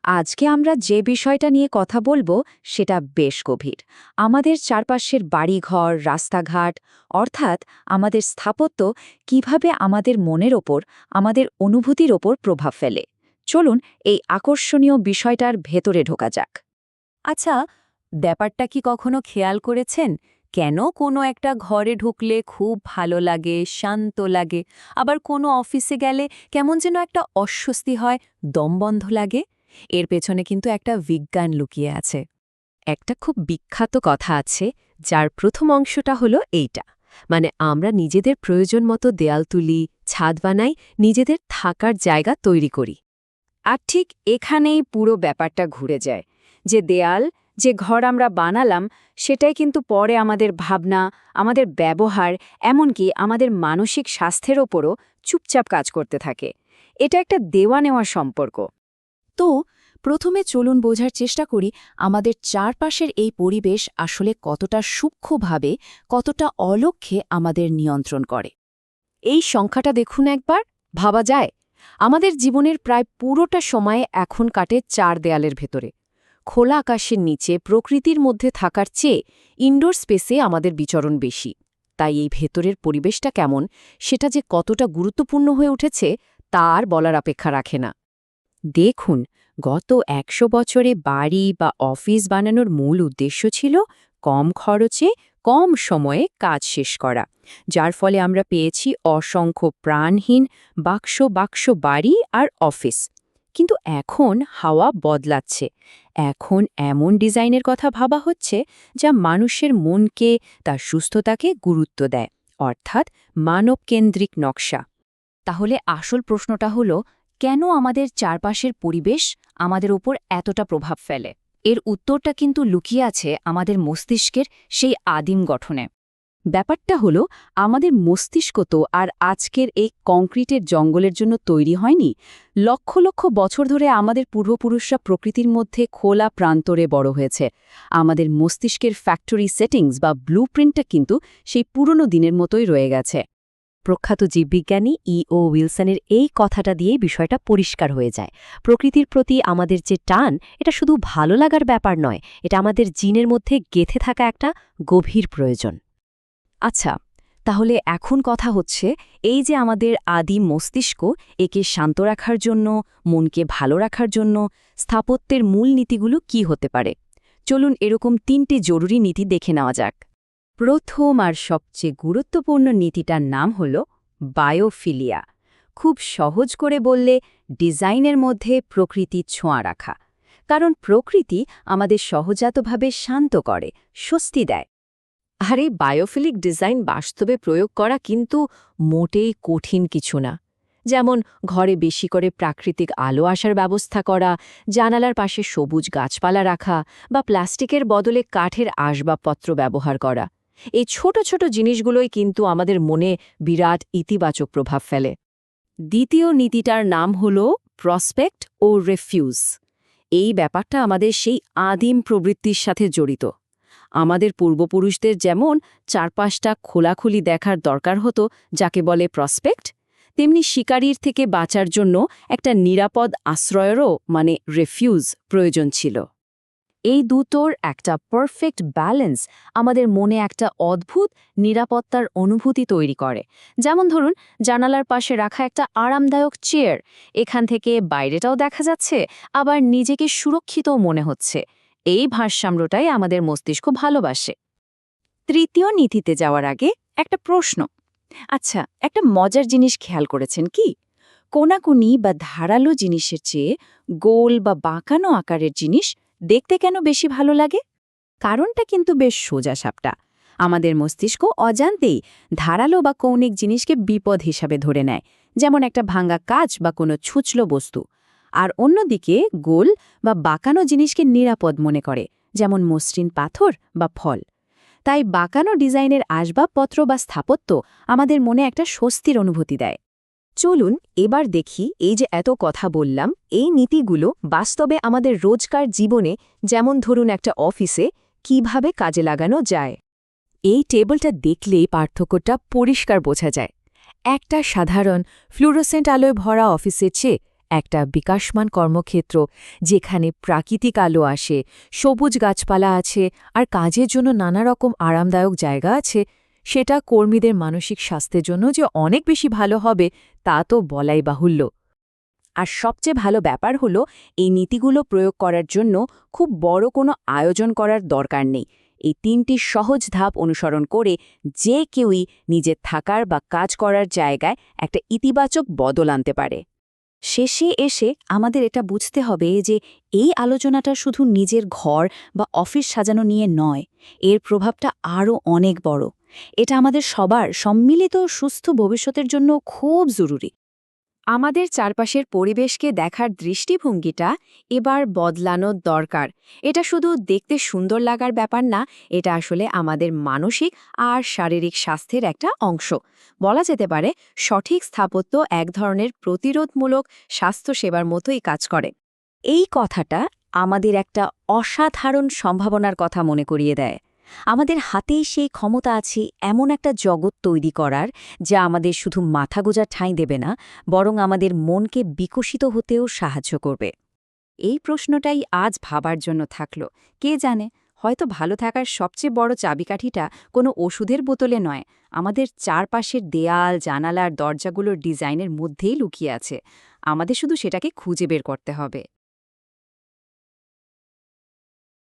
আজকে আমরা যে বিষয়টা নিয়ে কথা বলবো সেটা বেশ গভীর। আমাদের চারপাশের বাড়িঘর, রাস্তাঘাট, অর্থাৎ আমাদের স্থাপত্য কিভাবে আমাদের মনের ওপর, আমাদের অনুভূতির ওপর প্রভাব ফেলে। চলুন এই আকর্ষণীয় বিষয়টার ভেতরে ঢোকা যাক। আচ্ছা, ব্যাপারটা কি কখনো খেয়াল করেছেন? কেন কোনো একটা ঘরে ঢুকলে খুব ভালো লাগে, শান্ত লাগে, আবার কোনো অফিসে গেলে কেমন যেন একটা অস্বস্তি হয়, দমবন্ধ লাগে? এর পেছনে কিন্তু একটা বিজ্ঞান লুকিয়ে আছে। একটা খুব বিখ্যাত কথা আছে, যার প্রথম অংশটা হলো এইটা। মানে আমরা নিজেদের প্রয়োজন মতো দেয়াল তুলি, ছাদ বানাই, নিজেদের থাকার জায়গা তৈরি করি। আর ঠিক এখানেই পুরো ব্যাপারটা ঘুরে যায়। যে দেয়াল, যে ঘর আমরা বানালাম, সেটাই কিন্তু পরে আমাদের ভাবনা, আমাদের ব্যবহার, এমনকি আমাদের মানসিক স্বাস্থ্যের ওপরও চুপচাপ কাজ করতে থাকে। এটা একটা দেওয়া নেওয়ার সম্পর্ক। তো প্রথমে চলুন বোঝার চেষ্টা করি আমাদের চারপাশের এই পরিবেশ আসলে কতটা সূক্ষ্মভাবে, কতটা অলক্ষ্যে আমাদের নিয়ন্ত্রণ করে। এই সংখ্যাটা দেখুন একবার, ভাবা যায় আমাদের জীবনের প্রায় পুরোটা সময় এখন কাটে চার দেয়ালের ভেতরে। খোলা আকাশের নিচে প্রকৃতির মধ্যে থাকার চেয়ে ইনডোর স্পেসে আমাদের বিচরণ বেশি। তাই এই ভেতরের পরিবেশটা কেমন, সেটা যে কতটা গুরুত্বপূর্ণ হয়ে উঠেছে তা আর বলার অপেক্ষা রাখে না। দেখুন, গত ১০০ বছরে বাড়ি বা অফিস বানানোর মূল উদ্দেশ্য ছিল কম খরচে, কম সময়ে কাজ শেষ করা, যার ফলে আমরা পেয়েছি অসংখ্য প্রাণহীন বাক্স বাক্স বাড়ি আর অফিস। কিন্তু এখন হাওয়া বদলাচ্ছে। এখন এমন ডিজাইনের কথা ভাবা হচ্ছে যা মানুষের মনকে, তার সুস্থতাকে গুরুত্ব দেয়, অর্থাৎ মানবকেন্দ্রিক নকশা। তাহলে আসল প্রশ্নটা হলো, কেন আমাদের চারপাশের পরিবেশ আমাদের উপর এতটা প্রভাব ফেলে? এর উত্তরটা কিন্তু লুকিয়ে আছে আমাদের মস্তিষ্কের সেই আদিম গঠনে। ব্যাপারটা হলো, আমাদের মস্তিষ্ক তো আর আজকের এই কংক্রিটের জঙ্গলের জন্য তৈরি হয়নি। লক্ষ লক্ষ বছর ধরে আমাদের পূর্বপুরুষরা প্রকৃতির মধ্যে খোলা প্রান্তরে বড় হয়েছে। আমাদের মস্তিষ্কের ফ্যাক্টরি সেটিংস বা ব্লুপ্রিন্টটা কিন্তু সেই পুরনো দিনের মতোই রয়ে গেছে। প্রখ্যাত জীববিজ্ঞানী ও উইলসনের এই কথাটা দিয়ে বিষয়টা পরিষ্কার হয়ে যায়। প্রকৃতির প্রতি আমাদের যে টান, এটা শুধু ভালো লাগার ব্যাপার নয়, এটা আমাদের জিনের মধ্যে গেঁথে থাকা একটা গভীর প্রয়োজন। আচ্ছা, তাহলে এখন কথা হচ্ছে, এই যে আমাদের আদিম মস্তিষ্ক, একে শান্ত রাখার জন্য, মনকে ভালো রাখার জন্য স্থাপত্যের মূল নীতিগুলো কি হতে পারে? চলুন এরকম ৩টি জরুরি নীতি দেখে নেওয়া যাক। প্রথম আর সবচেয়ে গুরুত্বপূর্ণ নীতিটার নাম হল বায়োফিলিয়া। খুব সহজ করে বললে, ডিজাইনের মধ্যে প্রকৃতির ছোঁয়া রাখা। কারণ প্রকৃতি আমাদের সহজাতভাবে শান্ত করে, স্বস্তি দেয়। আর এই বায়োফিলিক ডিজাইন বাস্তবে প্রয়োগ করা কিন্তু মোটেই কঠিন কিছু না। যেমন ঘরে বেশি করে প্রাকৃতিক আলো আসার ব্যবস্থা করা, জানালার পাশে সবুজ গাছপালা রাখা, বা প্লাস্টিকের বদলে কাঠের আসবাবপত্র ব্যবহার করা। এই ছোট ছোট জিনিসগুলোই কিন্তু আমাদের মনে বিরাট ইতিবাচক প্রভাব ফেলে। দ্বিতীয় নীতিটার নাম হল প্রসপেক্ট ও রেফিউজ। এই ব্যাপারটা আমাদের সেই আদিম প্রবৃত্তির সাথে জড়িত। আমাদের পূর্বপুরুষদের যেমন চারপাশটা খোলাখুলি দেখার দরকার হতো, যাকে বলে প্রসপেক্ট, তেমনি শিকারীর থেকে বাঁচার জন্য একটা নিরাপদ আশ্রয়েরও মানে রেফিউজ প্রয়োজন ছিল। এই দুটোর একটা পারফেক্ট ব্যালেন্স আমাদের মনে একটা অদ্ভুত নিরাপত্তার অনুভূতি তৈরি করে। যেমন ধরুন, জানালার পাশে রাখা একটা আরামদায়ক চেয়ার, এখান থেকে বাইরেটাও দেখা যাচ্ছে, আবার নিজেকে সুরক্ষিতও মনে হচ্ছে। এই ভারসাম্যটাই আমাদের মস্তিষ্ক ভালোবাসে। তৃতীয় নীতিতে যাওয়ার আগে একটা প্রশ্ন। আচ্ছা, একটা মজার জিনিস খেয়াল করেছেন কি? কোনাকুনি বা ধারালো জিনিসের চেয়ে গোল বা বাঁকানো আকারের জিনিস দেখতে কেন বেশি ভালো লাগে? কারণটা কিন্তু বেশ সোজাসাপটা। আমাদের মস্তিষ্ক অজান্তেই ধারালো বা কৌণিক জিনিসকে বিপদ হিসাবে ধরে নেয়, যেমন একটা ভাঙা কাঁচ বা কোনো ছুঁচলো বস্তু। আর অন্যদিকে গোল বা বাঁকানো জিনিসকে নিরাপদ মনে করে, যেমন মসৃণ পাথর বা ফল। তাই বাঁকানো ডিজাইনের আসবাবপত্র বা স্থাপত্য আমাদের মনে একটা স্বস্তির অনুভূতি দেয়। চলুন এবার দেখি, এই যে এত কথা বললাম, এই নীতিগুলো বাস্তবে আমাদের রোজকার জীবনে, যেমন ধরুন একটা অফিসে, কিভাবে কাজে লাগানো যায়। এই টেবিলটা দেখলেই পার্থক্যটা পরিষ্কার বোঝা যায়। একটা সাধারণ ফ্লুরোসেন্ট আলোয় ভরা অফিসের চেয়ে একটা বিকাশমান কর্মক্ষেত্র, যেখানে প্রাকৃতিক আলো আসে, সবুজ গাছপালা আছে আর কাজের জন্য নানা রকম আরামদায়ক জায়গা আছে, সেটা কর্মীদের মানসিক স্বাস্থ্যের জন্য যে অনেক বেশি ভালো হবে তা তো বলাই বাহুল্য। আর সবচেয়ে ভালো ব্যাপার হলো এই নীতিগুলো প্রয়োগ করার জন্য খুব বড় কোনো আয়োজন করার দরকার নেই। এই ৩টি সহজ ধাপ অনুসরণ করে যে কেউই নিজের থাকার বা কাজ করার জায়গায় একটা ইতিবাচক বদল আনতে পারে। শেষে এসে আমাদের এটা বুঝতে হবে যে এই আলোচনাটা শুধু নিজের ঘর বা অফিস সাজানো নিয়ে নয়, এর প্রভাবটা আরও অনেক বড়। এটা আমাদের সবার সম্মিলিত সুস্থ ভবিষ্যতের জন্য খুব জরুরি। আমাদের চারপাশের পরিবেশকে দেখার দৃষ্টিভঙ্গিটা এবার বদলানোর দরকার। এটা শুধু দেখতে সুন্দর লাগার ব্যাপার না, এটা আসলে আমাদের মানসিক আর শারীরিক স্বাস্থ্যের একটা অংশ। বলা যেতে পারে সঠিক স্থাপত্য এক ধরনের প্রতিরোধমূলক স্বাস্থ্যসেবার মতোই কাজ করে। এই কথাটা আমাদের একটা অসাধারণ সম্ভাবনার কথা মনে করিয়ে দেয়। আমাদের হাতেই সেই ক্ষমতা আছে এমন একটা জগৎ তৈরি করার, যা আমাদের শুধু মাথা গোঁজার ঠাঁই দেবে না, বরং আমাদের মনকে বিকশিত হতেও সাহায্য করবে। এই প্রশ্নটাই আজ ভাবার জন্য থাকল। কে জানে, হয়তো ভালো থাকার সবচেয়ে বড় চাবিকাঠিটা কোনো ওষুধের বোতলে নয়, আমাদের চারপাশের দেয়াল, জানালার দরজাগুলোর ডিজাইনের মধ্যেই লুকিয়ে আছে। আমাদের শুধু সেটাকে খুঁজে বের করতে হবে।